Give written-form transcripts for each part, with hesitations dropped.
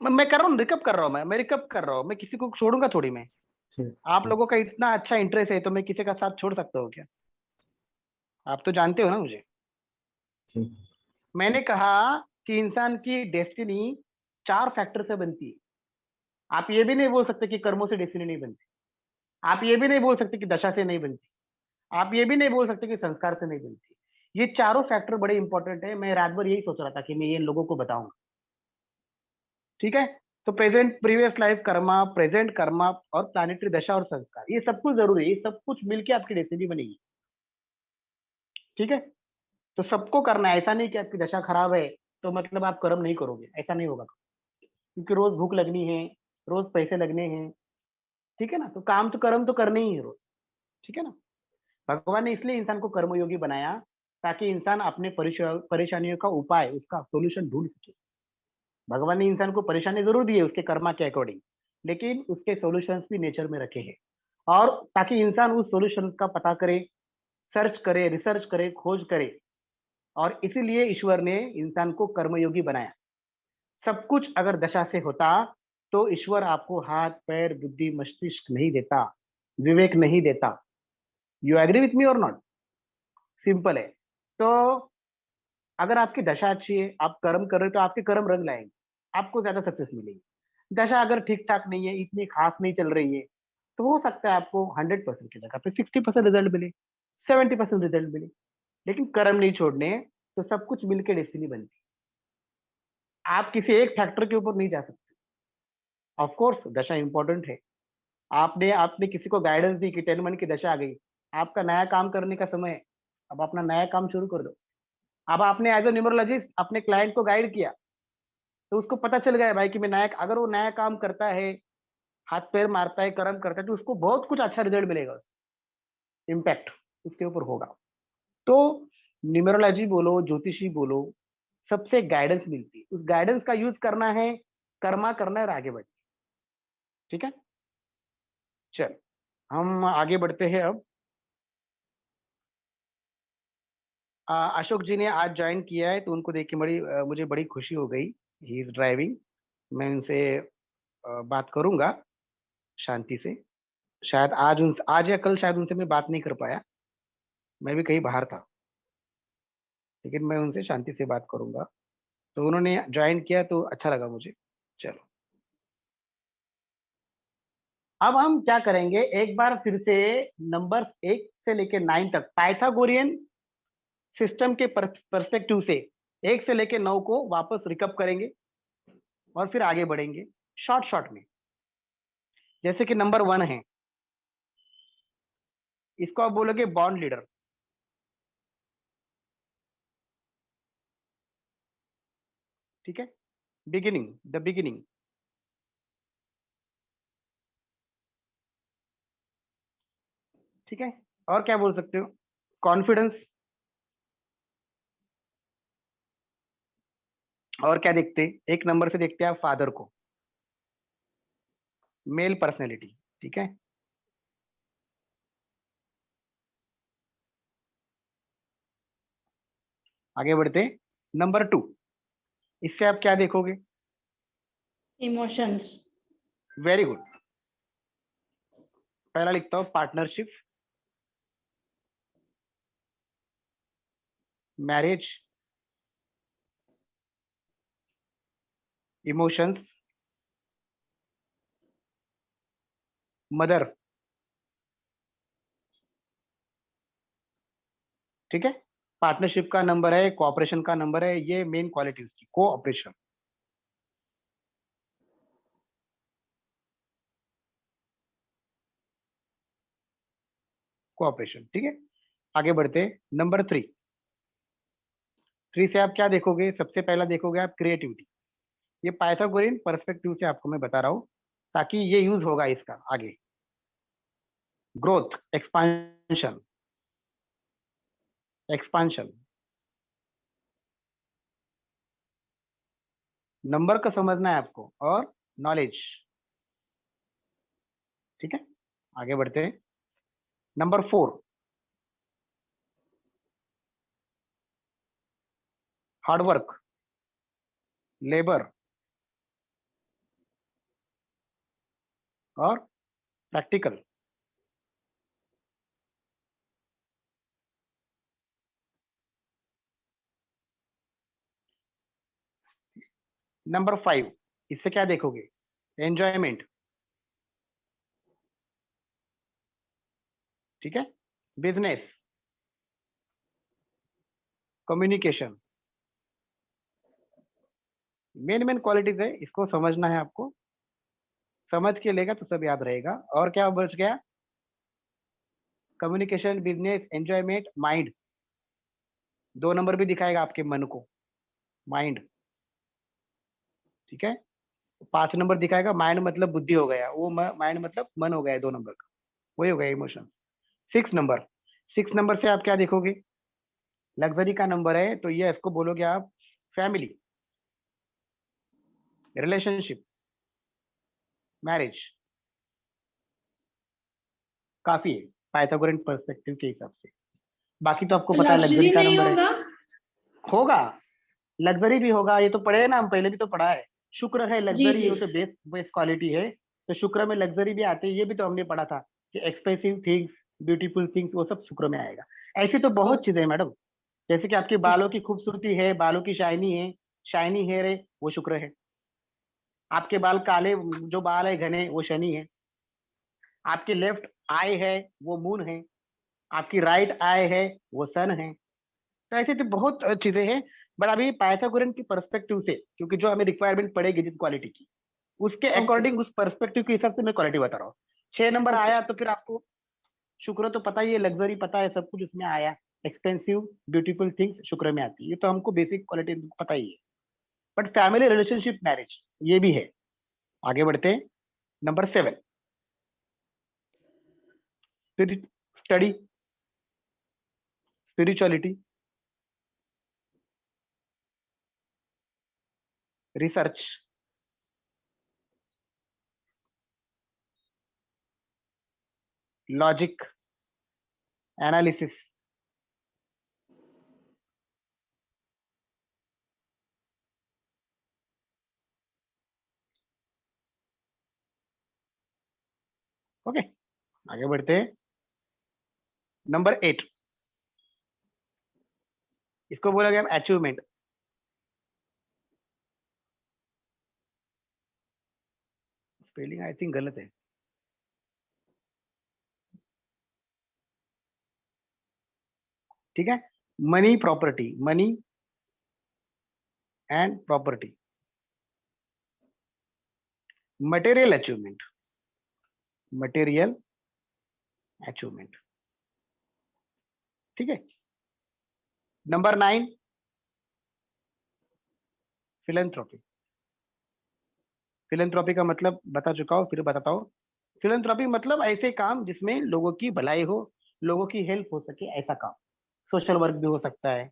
मैं कर रहा हूँ, रिकअप कर रहा हूँ, मैं रिकअप कर रहा हूँ, मैं किसी को छोड़ूंगा थोड़ी मैं। ठीक आप ठीक लोगों का इतना अच्छा इंटरेस्ट है तो मैं किसी का साथ छोड़ सकता हूँ क्या? आप तो जानते हो ना मुझे। ठीक। मैंने कहा कि इंसान की डेस्टिनी 4 फैक्टर से बनती है। आप ये भी नहीं बोल सकते कि कर्मों से डेस्टिनी नहीं बनती। आप ये भी नहीं बोल सकते कि दशा से नहीं बनती। आप ये भी नहीं बोल सकते कि संस्कार से नहीं बनती। ये चारों फैक्टर बड़े इंपॉर्टेंट है। मैं रात भर यही सोच रहा था कि मैं ये लोगों को बताऊंगा। ठीक है। तो present previous life Karma, present Karma और प्लानिटरी दशा और संस्कार, ये सब कुछ जरूरी है। ये सब कुछ मिलके आपकी डेस्टिनी बनेगी। ठीक है। तो सबको करना है। ऐसा नहीं कि आपकी दशा खराब है तो मतलब आप कर्म नहीं करोगे, ऐसा नहीं होगा। क्योंकि रोज भूख लगनी है, रोज पैसे लगने हैं। ठीक है ना। तो काम तो कर्म तो करने ही है रोज। ठीक है ना। भगवान ने इसलिए इंसान को कर्मयोगी बनाया ताकि इंसान अपने परेशानियों का उपाय, उसका सोल्यूशन ढूंढ सके। भगवान ने इंसान को परेशानी जरूर दी है उसके कर्मा के अकॉर्डिंग, लेकिन उसके सॉल्यूशंस भी नेचर में रखे हैं। और ताकि इंसान उस सॉल्यूशंस का पता करे, सर्च करे, रिसर्च करे, खोज करे। और इसीलिए ईश्वर ने इंसान को कर्मयोगी बनाया। सब कुछ अगर दशा से होता तो ईश्वर आपको हाथ पैर बुद्धि मस्तिष्क नहीं देता, विवेक नहीं देता। यू एग्री विथ मी और नॉट? सिंपल है। तो अगर आपकी दशा अच्छी है, आप कर्म कर रहे हो तो आपके कर्म रंग लाएंगे, आपको ज्यादा सक्सेस मिलेगी। दशा अगर ठीक ठाक नहीं है, इतनी खास नहीं चल रही है, तो हो सकता है आपको 100% की जगह पे 60% रिजल्ट मिले, 70% रिजल्ट मिले। लेकिन कर्म नहीं छोड़ने तो सब कुछ मिलकर डेस्टिनी बनती है। आप किसी एक फैक्टर के ऊपर नहीं जा सकते। ऑफ कोर्स दशा इंपॉर्टेंट है। आपने आपने किसी को गाइडेंस दी कि 10 मन की दशा आ गई, आपका नया काम करने का समय है। अब अपना नया काम शुरू कर दो। अब आपने एज ए न्यूमरोलॉजिस्ट अपने क्लाइंट को गाइड किया, तो उसको पता चल गया भाई कि मैं नया, अगर वो नया काम करता है, हाथ पैर मारता है, कर्म करता है, तो उसको बहुत कुछ अच्छा रिजल्ट मिलेगा। उसका इम्पैक्ट उसके ऊपर होगा। तो न्यूमरोलॉजी बोलो, ज्योतिषी बोलो, सबसे गाइडेंस मिलती है। उस गाइडेंस का यूज करना है, कर्मा करना है और आगे बढ़ना है। ठीक है। चल, हम आगे बढ़ते हैं अब। अशोक जी ने आज ज्वाइन किया है तो उनको देख के मुझे बड़ी खुशी हो गई। He is driving. मैं उनसे बात करूंगा शांति से। शायद आज या कल शायद उनसे मैं बात नहीं कर पाया, मैं भी कहीं बाहर था। लेकिन मैं उनसे शांति से बात करूंगा। तो उन्होंने ज्वाइन किया तो अच्छा लगा मुझे। चलो, अब हम क्या करेंगे, एक बार फिर से नंबर 1 से लेकर 9 तक पाइथागोरियन सिस्टम के परस्पेक्टिव से 1 से लेकर 9 को वापस रिकअप करेंगे और फिर आगे बढ़ेंगे शॉर्ट शॉर्ट में। जैसे कि नंबर 1 है, इसको आप बोलोगे बॉन्ड लीडर। ठीक है। Beginning, the beginning. ठीक है। और क्या बोल सकते हो? कॉन्फिडेंस। और क्या देखते हैं? 1 नंबर से देखते हैं आप फादर को, मेल पर्सनैलिटी। ठीक है। आगे बढ़ते हैं। नंबर 2, इससे आप क्या देखोगे? इमोशंस। Very good. पहला लिखता हूं पार्टनरशिप, मैरिज, इमोशंस, मदर। ठीक है। पार्टनरशिप का नंबर है, कोऑपरेशन का नंबर है, ये मेन क्वालिटीज की कोऑपरेशन। कोऑपरेशन। ठीक है। आगे बढ़ते हैं। नंबर 3, 3 से आप क्या देखोगे? सबसे पहला देखोगे आप क्रिएटिविटी। ये पाइथागोरियन पर्सपेक्टिव से आपको मैं बता रहा हूं ताकि ये यूज होगा इसका आगे। Growth, expansion, expansion. नंबर का समझना है आपको, और नॉलेज। ठीक है। आगे बढ़ते हैं। नंबर 4, हार्डवर्क, लेबर, और प्रैक्टिकल। नंबर 5, इससे क्या देखोगे? एंजॉयमेंट, ठीक है, business, communication, main main qualities है, इसको समझना है आपको। समझ के लेगा तो सब याद रहेगा। और क्या बच गया? Communication, business, enjoyment, mind. 2 number भी दिखाएगा आपके मन को, माइंड, ठीक है। 5 नंबर दिखाएगा माइंड, मतलब बुद्धि हो गया वो, माइंड मतलब मन हो गया 2 नंबर का, वही हो गया इमोशंस। 6 नंबर, 6 नंबर से आप क्या देखोगे? लग्जरी का नंबर है, तो ये इसको बोलोगे आप फैमिली, रिलेशनशिप, मैरिज। काफी है पाइथागोरन पर्सपेक्टिव के हिसाब से। बाकी तो आपको तो पता है लग्जरी लग्जरी का नहीं नंबर है। होगा? होगा, लग्जरी भी होगा, ये तो पढ़े हैं ना हम, पहले भी तो पढ़ा है। शुक्र है जी लग्जरी, जी। वो तो बेस बेस क्वालिटी है। तो शुक्र में लग्जरी भी आते हैं, ये भी तो हमने पढ़ा था कि एक्सपेंसिव थिंग्स, ब्यूटीफुल थिंग्स, वो सब शुक्र में आएगा। ऐसी तो बहुत ओके चीजें हैं मैडम। जैसे कि आपके बालों ओके। की खूबसूरती है, बालों की शाइनी है, शाइनी हेयर है, वो शुक्र है। आपके बाल काले, जो बाल है घने, वो शनि है। आपकी लेफ्ट आई है, वो मून है। आपकी राइट आई है, वो सन है। तो ऐसे तो बहुत चीजें हैं। बट अभी पाइथागोरन की पर्सपेक्टिव से, क्योंकि जो हमें रिक्वायरमेंट पड़ेगी जिस क्वालिटी की, उसके ओके अकॉर्डिंग, उस पर्सपेक्टिव के हिसाब से मैं क्वालिटी बता रहा हूँ। 6 नंबर ओके। आया तो फिर आपको शुक्र तो पता ही है, लग्जरी पता है, सब कुछ उसमें आया। एक्सपेंसिव ब्यूटीफुल थिंग्स शुक्र में आती है, ये तो हमको बेसिक क्वालिटी पता ही है। बट फैमिली, रिलेशनशिप, मैरिज, ये भी है। आगे बढ़ते हैं। Number 7, spirit, study, spirituality, research, logic, analysis. Okay, आगे बढ़ते हैं। नंबर 8, इसको बोला गया अचीवमेंट। स्पेलिंग आई थिंक गलत है, ठीक है। Money property, money and property, material achievement, material achievement, ठीक है। Number 9, philanthropy. फिलेंथ्रोपी का मतलब बता चुका हूं, फिर बताता हूँ। फिलेंथ्रोपी मतलब ऐसे काम जिसमें लोगों की भलाई हो, लोगों की हेल्प हो सके, ऐसा काम। सोशल वर्क भी हो सकता है।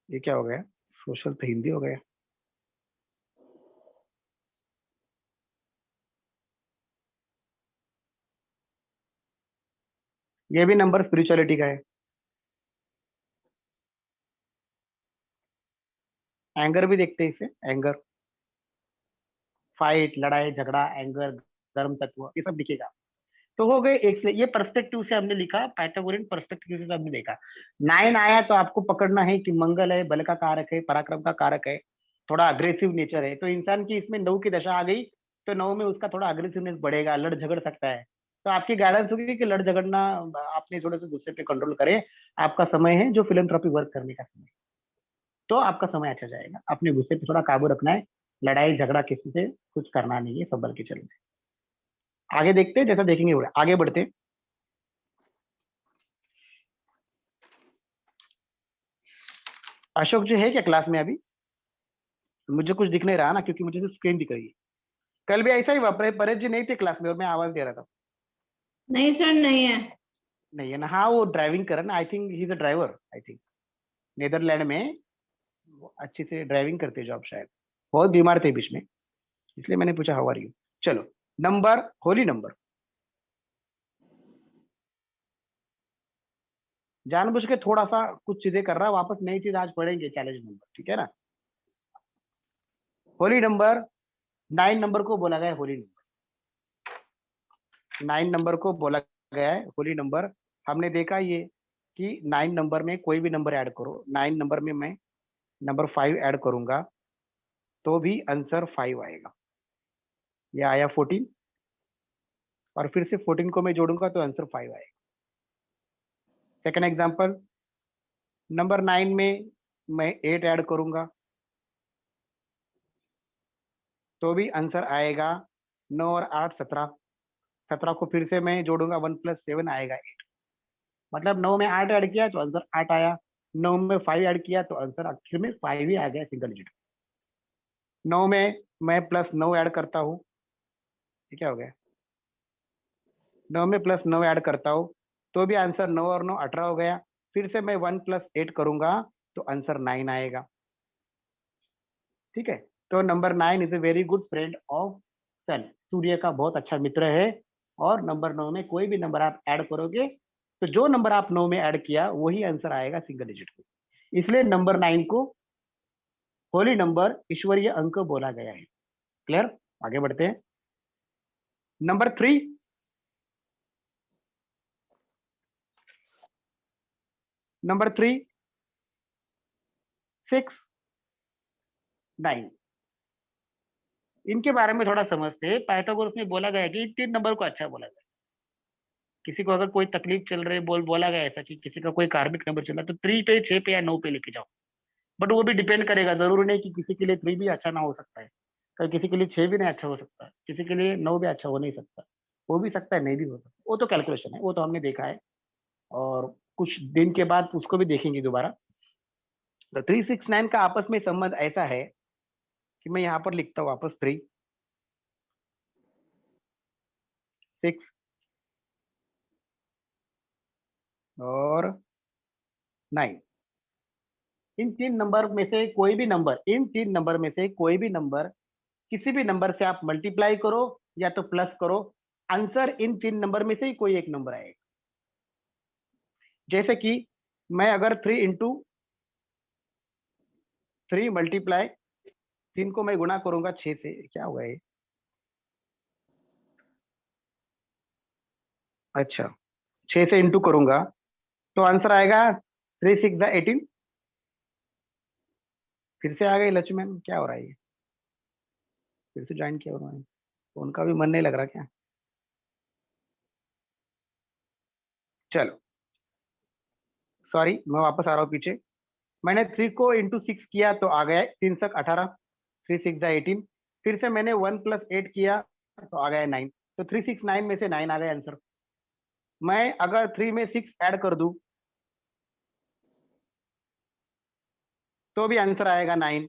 ये क्या हो गया? सोशल तो हिंदी हो गया। ये भी नंबर स्पिरिचुअलिटी का है। एंगर भी देखते हैं इसे, एंगर, फाइट, लड़ाई झगड़ा, एंगर, गर्म तत्व, ये सब दिखेगा। तो हो गए एक से, ये पर्सपेक्टिव से हमने लिखा, पाइथागोरियन पर्सपेक्टिव से हमने देखा। 9 आया तो आपको पकड़ना है कि मंगल है, बल का कारक है, पराक्रम का कारक है, थोड़ा अग्रेसिव नेचर है। तो इंसान की इसमें 9 की दशा आ गई, तो 9 में उसका थोड़ा अग्रेसिवनेस बढ़ेगा, लड़ झगड़ सकता है। तो आपकी गाइडेंस होगी कि लड़ झगड़ना, आपने थोड़े से गुस्से पे कंट्रोल करें। आपका समय है जो फिलेंथ्रोपी वर्क करने का समय, तो आपका समय अच्छा जाएगा। अपने गुस्से पे थोड़ा काबू रखना है, लड़ाई झगड़ा किसी से कुछ करना नहीं है, संभल के चलना है। आगे देखते हैं, जैसा देखेंगे आगे बढ़ते हैं। अशोक जी है क्या क्लास में अभी? मुझे कुछ दिख नहीं रहा ना, क्योंकि मुझे सिर्फ स्क्रीन दिख रही है। कल भी ऐसा ही हुआ, परेश जी नहीं थे क्लास में और मैं आवाज दे रहा था। नहीं सर, नहीं है। नहीं है ना? हाँ, वो ड्राइविंग कर रहा ना, I think he is a driver, I think. Netherland में वो अच्छी से ड्राइविंग करते जॉब शायद। बहुत बीमार थे बीच में, इसलिए मैंने पूछा हाउ आर यू। चलो, नंबर, होली नंबर, जानबूझ के थोड़ा सा कुछ चीजें कर रहा है, वापस नई चीज आज पढ़ेंगे, चैलेंज नंबर, ठीक है ना। होली नंबर 9 नंबर को बोला गया है होली नंबर। 9 नंबर को बोला गया है होली नंबर। हमने देखा ये कि 9 नंबर में कोई भी नंबर ऐड करो, 9 नंबर में मैं नंबर 5 ऐड करूंगा तो भी आंसर 5 आएगा। ये आया 14 और फिर से 14 को मैं जोड़ूंगा तो आंसर 5 आएगा। सेकंड एग्जांपल, नंबर 9 में मैं 8 ऐड करूंगा तो भी आंसर आएगा 9 और 8 17। 17 को फिर से मैं जोड़ूंगा, 1 + 7 आएगा 8। मतलब 9 में 8 ऐड किया तो आंसर 8 आया, 9 में 5 ऐड किया तो आंसर आखिर में 5 ही आ गया, सिंगल डिजिट। 9 में मैं +9 ऐड करता हूँ, ये क्या हो गया, 9 में +9 ऐड करता हूँ तो भी आंसर 9 और 9 18 हो गया। फिर से मैं 1 + 8 करूंगा तो आंसर 9 आएगा। ठीक है, तो number 9 is a very good friend of sun, सूर्य का बहुत अच्छा मित्र है। और नंबर 9 में कोई भी नंबर आप ऐड करोगे तो जो नंबर आप 9 में ऐड किया वही आंसर आएगा सिंगल डिजिट में। इसलिए नंबर 9 को होली नंबर, ईश्वरीय अंक बोला गया है। क्लियर? आगे बढ़ते हैं। नंबर 3, नंबर 3, 6, 9, इनके बारे में थोड़ा समझते हैं। पाइथागोरस में बोला गया है कि 3 नंबर को अच्छा बोला गया। किसी को अगर कोई तकलीफ चल रही है, बोला गया ऐसा कि किसी का कोई कार्मिक नंबर चल रहा है तो 3 पे, 6 पे या 9 पे लेके जाओ। बट वो भी डिपेंड करेगा, जरूरी नहीं कि किसी के लिए 3 भी अच्छा ना हो सकता है, कहीं किसी के लिए 6 भी नहीं अच्छा हो सकता है, किसी के लिए 9 भी अच्छा हो नहीं सकता, हो भी सकता है नहीं भी हो सकता। वो तो कैलकुलेशन है, वो तो हमने देखा है और कुछ दिन के बाद उसको भी देखेंगे दोबारा। तो 3 6 9 का आपस में संबंध ऐसा है कि मैं यहाँ पर लिखता हूँ वापस 3 6 और 9। इन 3 नंबर में से कोई भी नंबर, इन 3 नंबर में से कोई भी नंबर, किसी भी नंबर से आप मल्टीप्लाई करो या तो प्लस करो, आंसर इन 3 नंबर में से ही कोई एक नंबर आएगा। जैसे कि मैं अगर 3 इंटू 3 मल्टीप्लाई 3 को मैं गुणा करूंगा 6 से, क्या हुआ है, अच्छा 6 से इंटू करूंगा तो आंसर आएगा 3 6 18। फिर से आ गई लक्ष्मण, क्या हो रहा है ये, फिर से ज्वाइन किया उन्होंने, तो उनका भी मन नहीं लग रहा क्या? चलो सॉरी, मैं वापस आ रहा हूँ पीछे। मैंने 3 को इंटू 6 किया तो आ गया 3 6 18, 3 6 18। फिर से मैंने 1 + 8 किया तो आ गया 9, तो 3 6 9 में से 9 आ गया आंसर। मैं अगर 3 में 6 ऐड कर दूं तो भी आंसर आएगा 9,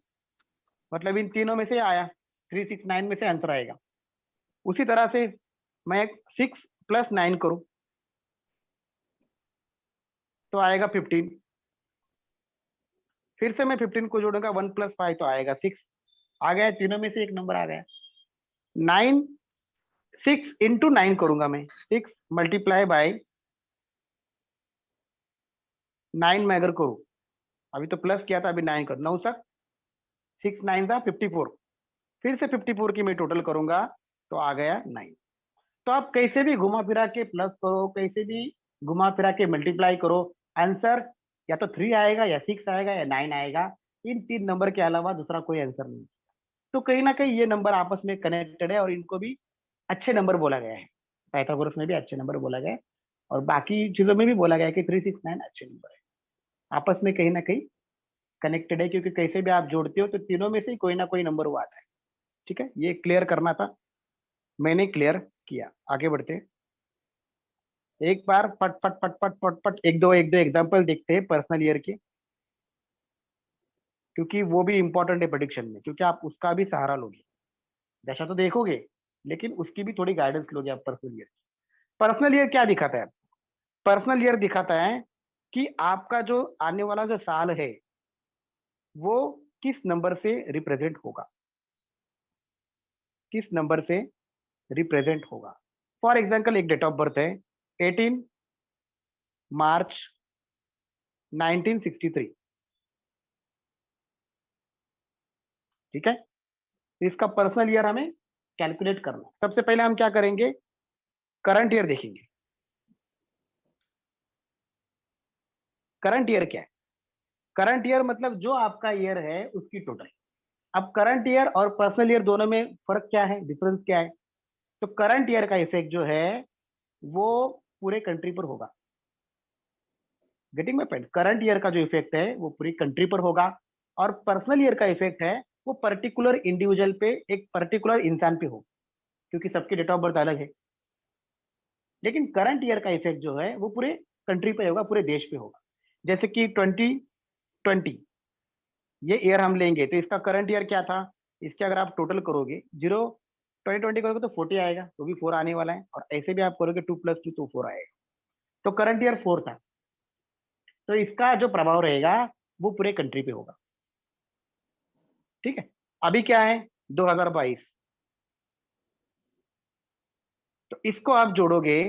मतलब इन तीनों में से आया, 3 6 9 में से आंसर आएगा। उसी तरह से मैं 6 + 9 करूं तो आएगा 15। फिर से मैं 15 को जोड़ूंगा 1 + 5 तो आएगा 6, आ गया, तीनों में से एक नंबर आ गया। 9 6 इंटू 9 करूंगा मैं, 6 मल्टीप्लाई बाय 9 में अगर करूं, अभी तो प्लस किया था, अभी 9 कर, 9 सक 6 9 था 54। फिर से 54 की मैं टोटल करूंगा तो आ गया 9। तो आप कैसे भी घुमा फिरा के प्लस करो, कैसे भी घुमा फिरा के मल्टीप्लाई करो, आंसर या तो 3 आएगा या 6 आएगा या 9 आएगा। इन 3 नंबर के अलावा दूसरा कोई आंसर नहीं। तो कहीं ना कहीं ये नंबर आपस में कनेक्टेड है और इनको भी अच्छे नंबर बोला गया है। पाइथागोरस में भी अच्छे नंबर बोला गया है और बाकी चीजों में भी बोला गया है कि 3 6 9 अच्छे नंबर है, आपस में कहीं ना कहीं कनेक्टेड है, क्योंकि कैसे भी आप जोड़ते हो तो तीनों में से ही कोई ना कोई नंबर वो आता है। ठीक है, ये क्लियर करना था, मैंने क्लियर किया। आगे बढ़ते हैं। एक बार फट फट फट फट फट फट एक दो एग्जांपल देखते हैं पर्सनल ईयर के, क्योंकि वो भी इंपॉर्टेंट है प्रेडिक्शन में, क्योंकि आप उसका भी सहारा लोगे। दशा तो देखोगे लेकिन उसकी भी थोड़ी गाइडेंस लोगे आप पर्सनल ईयर। पर्सनल ईयर क्या दिखाता है? पर्सनल ईयर दिखाता है कि आपका जो आने वाला जो साल है वो किस नंबर से रिप्रेजेंट होगा, किस नंबर से रिप्रेजेंट होगा। फॉर एग्जाम्पल एक डेट ऑफ बर्थ है 18 मार्च 1963। ठीक है, तो इसका पर्सनल ईयर हमें कैलकुलेट करना है। सबसे पहले हम क्या करेंगे, करंट ईयर देखेंगे। करंट ईयर क्या है? करंट ईयर मतलब जो आपका ईयर है उसकी टोटल। अब करंट ईयर और पर्सनल ईयर दोनों में फर्क क्या है, डिफरेंस क्या है? तो करंट ईयर का इफेक्ट जो है वो पूरे कंट्री पर होगा। Getting my point? Current year का जो इफेक्ट है वो पूरी कंट्री पर होगा, और पर्सनल ईयर का इफेक्ट है वो पर्टिकुलर इंडिविजुअल पे, एक पर्टिकुलर इंसान पे हो, क्योंकि सबकी डेट ऑफ बर्थ अलग है। लेकिन करंट ईयर का इफेक्ट जो है वो पूरे कंट्री पे होगा, पूरे देश पे होगा। जैसे कि 2020 ये ईयर हम लेंगे, तो इसका करंट ईयर क्या था? इसके अगर आप टोटल करोगे, 2020 करोगे तो 40 आएगा, तो भी 4 आने वाला है, और ऐसे भी आप करोगे 2 + 2 तो 4 आएगा। तो करंट ईयर 4 था, तो इसका जो प्रभाव रहेगा वो पूरे कंट्री पे होगा। ठीक है। अभी क्या है, 2022, तो इसको आप जोड़ोगे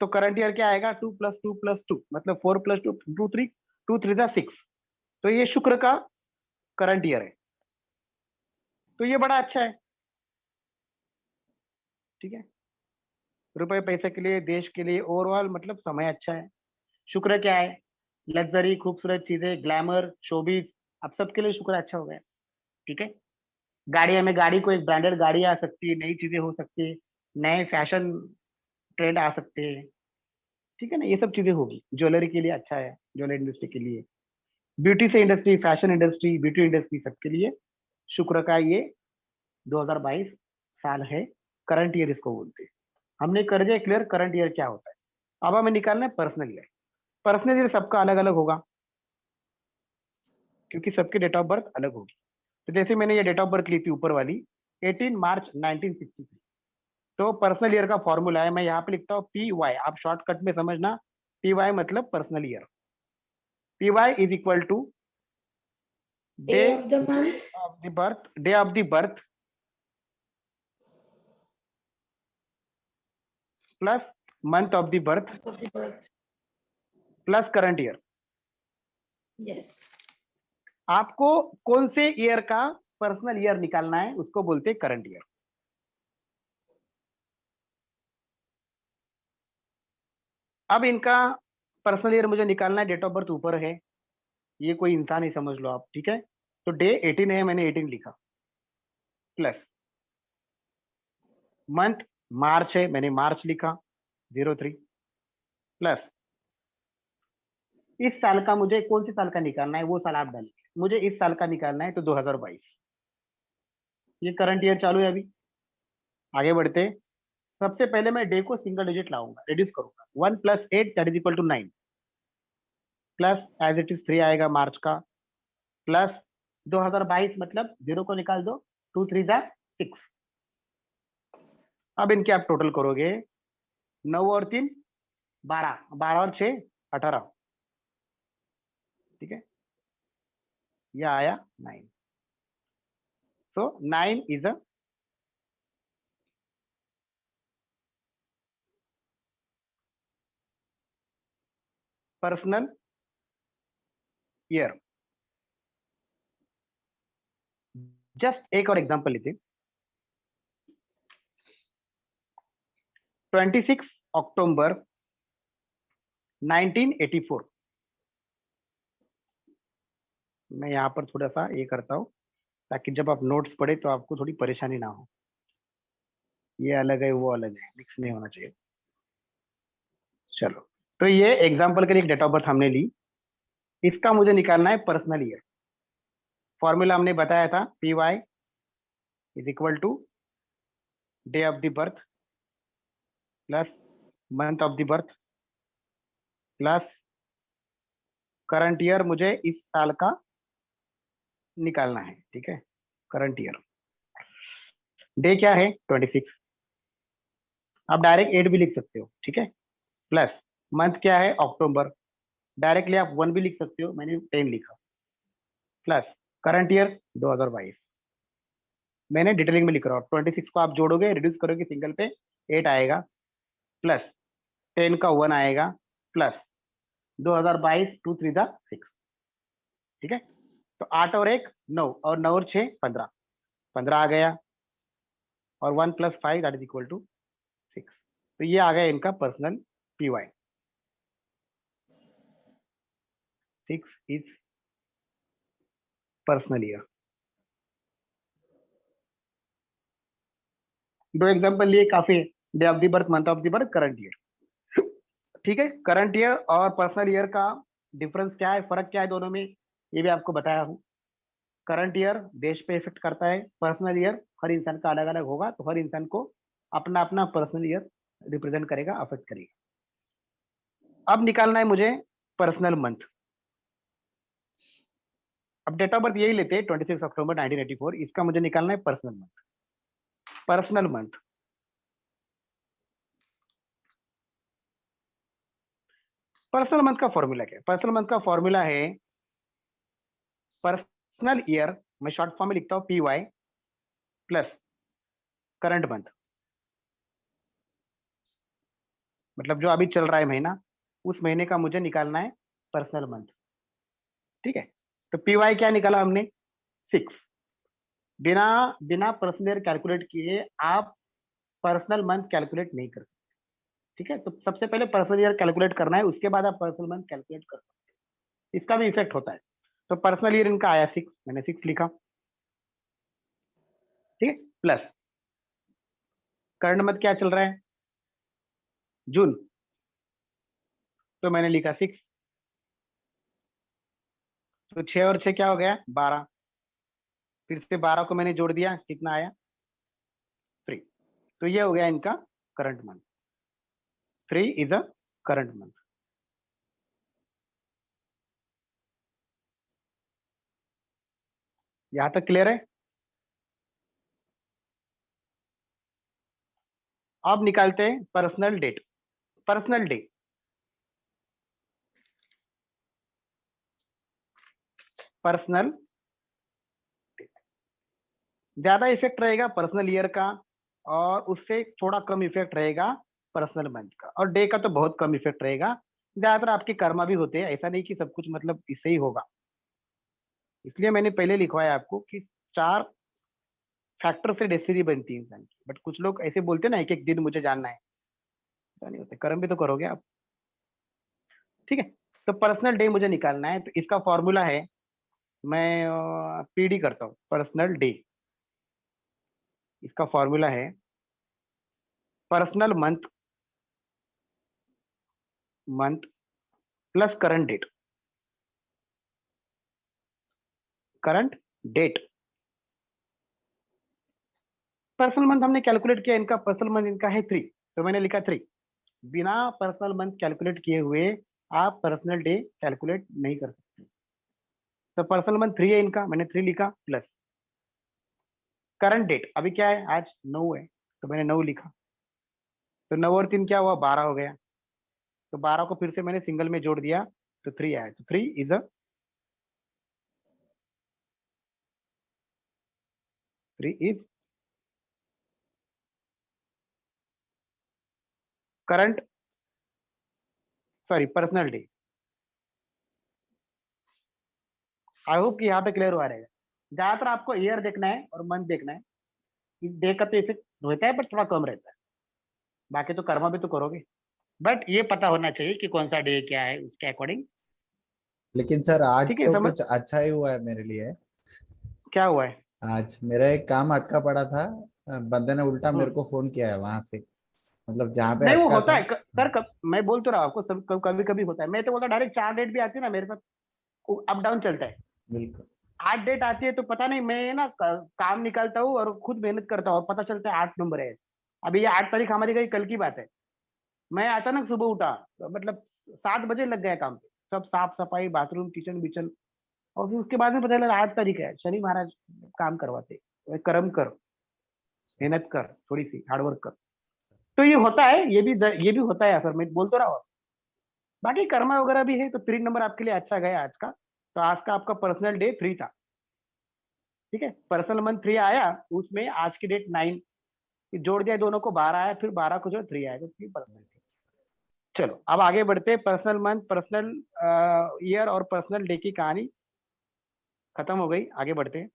तो करंट ईयर क्या आएगा, 2 + 2 + 2 मतलब 4 + 2 2 3 2 3 6। तो ये शुक्र का करंट ईयर है, तो ये बड़ा अच्छा है। ठीक है, रुपए पैसे के लिए, देश के लिए ओवरऑल मतलब समय अच्छा है। शुक्र क्या है, लग्जरी, खूबसूरत चीजें, ग्लैमर, शोबीज, अब सबके लिए शुक्र अच्छा हो गया। ठीक है। गाड़ियां में, गाड़ी को एक ब्रांडेड गाड़ी आ सकती है, नई चीजें हो सकती है, नए फैशन ट्रेंड आ सकते हैं। ठीक है ना, ये सब चीजें होगी। ज्वेलरी के लिए अच्छा है, ज्वेलरी इंडस्ट्री के लिए, ब्यूटी से industry, fashion industry, beauty industry, सबके लिए शुक्र का ये 2022 साल है। करंट ईयर इसको बोलते हैं। हमने कर दिया क्लियर करंट ईयर क्या होता है। अब हमें निकालना है पर्सनल ईयर। पर्सनल ईयर सबका अलग अलग होगा, क्योंकि सबकी डेट ऑफ बर्थ अलग होगी। तो जैसे मैंने ये डेट ऑफ बर्थ ली थी ऊपर वाली, 18 मार्च 1963, तो पर्सनल ईयर का फॉर्मूला है, मैं यहाँ पे लिखता हूँ PY, आप शॉर्टकट में समझना। PY मतलब personal year. PY is equal to day Day of the month. Of the birth, day of the birth plus month of the birth Of the birth. Plus current year. Yes. आपको कौन से year का personal year निकालना है उसको बोलते हैं current year. अब इनका पर्सनल ईयर मुझे निकालना है, डेट ऑफ बर्थ ऊपर है, ये कोई इंसान ही समझ लो आप। ठीक है, तो डे 18 है, मैंने 18 लिखा, प्लस मंथ मार्च है, मैंने मार्च लिखा 03, प्लस इस साल का, मुझे कौन से साल का निकालना है वो साल आप डालिए, मुझे इस साल का निकालना है तो 2022। ये करंट ईयर चालू है अभी। आगे बढ़ते हैं। सबसे पहले मैं डे को सिंगल डिजिट लाऊंगा, रिड्यूस करूंगा। 1 + 8 that is equal to 9, plus as it is 3 आएगा मार्च का, प्लस 2022 मतलब 0 को निकाल दो, 2 3 जा 6। अब इनके आप टोटल करोगे, 9 और 3 12, 12 और 6 18। ठीक है, यह आया 9। सो 9 is a personal year. Just एक और एग्जांपल लेते, 26 अक्टूबर 1984। मैं यहाँ पर थोड़ा सा ये करता हूँ ताकि जब आप नोट्स पढ़े तो आपको थोड़ी परेशानी ना हो। ये अलग है, वो अलग है, मिक्स नहीं होना चाहिए। चलो, तो ये एग्जांपल के लिए एक डेट ऑफ बर्थ हमने ली, इसका मुझे निकालना है पर्सनल ईयर। फॉर्मूला हमने बताया था, PY is equal to day of the birth plus month of the birth plus current year, मुझे इस साल का निकालना है। ठीक है, करंट ईयर, डे क्या है 26, आप डायरेक्ट 8 भी लिख सकते हो। ठीक है, प्लस मंथ क्या है अक्टूबर, डायरेक्टली आप 1 भी लिख सकते हो, मैंने 10 लिखा, प्लस करंट ईयर 2022। मैंने डिटेलिंग में लिख रहा हूँ, 26 को आप जोड़ोगे, रिड्यूस करोगे सिंगल पे, 8 आएगा, प्लस 10 का 1 आएगा, प्लस 2022 2 3 जा 6। ठीक है, तो 8 और 1 9, और 9 और 6 15, 15 आ गया, और 1 + 5 दैट इज इक्वल टू 6। तो ये आ गया इनका personal PY। 6 is personal year. दो एग्जांपल लिए काफी है, day of the birth, month of the birth, current year. ठीक है, करंट ईयर और पर्सनल ईयर का डिफरेंस क्या है, फर्क क्या है दोनों में, ये भी आपको बताया हूँ। करंट ईयर देश पे इफेक्ट करता है, पर्सनल ईयर हर इंसान का अलग अलग होगा, तो हर इंसान को अपना अपना पर्सनल ईयर रिप्रेजेंट करेगा, अफेक्ट करेगा। अब निकालना है मुझे पर्सनल मंथ। अब डेट ऑफ बर्थ यही लेते हैं 26 अक्टूबर 1984, इसका मुझे निकालना है personal month. Personal month, personal month का फॉर्मूला क्या है? पर्सनल मंथ का फॉर्मूला है पर्सनल ईयर, मैं शॉर्ट फॉर्म में लिखता हूं PY प्लस करंट मंथ, मतलब जो अभी चल रहा है महीना, उस महीने का मुझे निकालना है पर्सनल मंथ। ठीक है, तो PY क्या निकाला हमने? 6। बिना बिना पर्सनल ईयर कैलकुलेट किए आप पर्सनल मंथ कैलकुलेट नहीं कर सकते। ठीक है, तो सबसे पहले पर्सनल ईयर कैलकुलेट करना है, उसके बाद आप पर्सनल मंथ कैलकुलेट कर सकते हैं, इसका भी इफेक्ट होता है। तो पर्सनल ईयर इनका आया 6, मैंने 6 लिखा। ठीक है, प्लस करंट मंथ क्या चल रहा है? जून, तो मैंने लिखा 6। तो 6 और 6 क्या हो गया? 12। फिर से 12 को मैंने जोड़ दिया, कितना आया? 3। तो ये हो गया इनका current month. 3 is a current month. यहां तक क्लियर है? अब निकालते हैं personal date. Personal day, personal, ज्यादा इफेक्ट रहेगा पर्सनल ईयर का, और उससे थोड़ा कम इफेक्ट रहेगा पर्सनल मंथ का, और डे का तो बहुत कम इफेक्ट रहेगा। ज्यादातर आपके कर्मा भी होते हैं, ऐसा नहीं कि सब कुछ मतलब इससे ही होगा। इसलिए मैंने पहले लिखवाया आपको कि 4 फैक्टर से डेस्टिनी बनती है इंसान की, बट कुछ लोग ऐसे बोलते हैं ना, एक एक दिन मुझे जानना है, ऐसा नहीं होता, कर्म भी तो करोगे आप। ठीक है, तो पर्सनल डे मुझे निकालना है, तो इसका फॉर्मूला है, मैं PD करता हूँ, पर्सनल डे। इसका फॉर्मूला है personal month, month plus current date, current date. Personal month हमने कैलकुलेट किया, इनका पर्सनल मंथ इनका है 3, तो मैंने लिखा 3। बिना पर्सनल मंथ कैलकुलेट किए हुए आप पर्सनल डे कैलकुलेट नहीं कर सकते। तो पर्सनल मंथ 3 है इनका, मैंने 3 लिखा, प्लस करंट डेट, अभी क्या है? आज 9 है, तो मैंने 9 लिखा। तो 9 और 3 क्या हुआ? 12 हो गया। तो 12 को फिर से मैंने सिंगल में जोड़ दिया, तो 3 आया। तो 3 is a, 3 is current, sorry personal day. I hope कि यहाँ पे क्लियर हुआ रहेगा। ज्यादातर आपको ईयर देखना है और मंथ देखना है, इस डे का तो इफेक्ट होता है, बट थोड़ा कम रहता है। बाकी तो कर्मा भी तो करोगे, बट ये पता होना चाहिए कि कौन सा डे क्या है, उसके अकॉर्डिंग। लेकिन सर आज ठीक है, तो समझ, कुछ अच्छा ही हुआ है मेरे लिए। क्या हुआ है? आज मेरा एक काम अटका पड़ा था, बंदे ने उल्टा मेरे हम्म। को फोन किया है वहां से, मतलब जहाँ पे नहीं वो अटका होता था। है सर, मैं बोल तो रहा हूँ आपको, सब कभी कभी होता है। मैं तो बोलता डायरेक्ट 4 डेट भी आती है ना मेरे साथ, अप डाउन चलता है। बिल्कुल। 8 डेट आती है तो पता नहीं, मैं ना काम निकालता हूँ और खुद मेहनत करता हूँ, और पता चलता है 8 नंबर है। अभी ये 8 तारीख हमारी गई, कल की बात है। मैं अचानक सुबह उठा, तो मतलब 7 बजे लग गया काम पे, सब साफ सफाई, बाथरूम, किचन बिचन, और फिर उसके बाद में पता चला 8 तारीख है, शनि महाराज काम करवाते, कर्म कर, मेहनत कर, थोड़ी सी हार्डवर्क कर। तो ये होता है, ये भी होता है असर, मैं बोल तो रहा हूँ। बाकी कर्मा वगैरह भी है, तो 3 नंबर आपके लिए अच्छा गया आज का। तो आज का आपका पर्सनल डे 3 था। ठीक है, पर्सनल मंथ 3 आया, उसमें आज की डेट 9, जोड़ दिया दोनों को, 12 आया, फिर 12 को जो 3 आया, तो 3 पर्सनल। चलो अब आगे बढ़ते हैं। पर्सनल मंथ, पर्सनल ईयर और पर्सनल डे की कहानी खत्म हो गई, आगे बढ़ते हैं।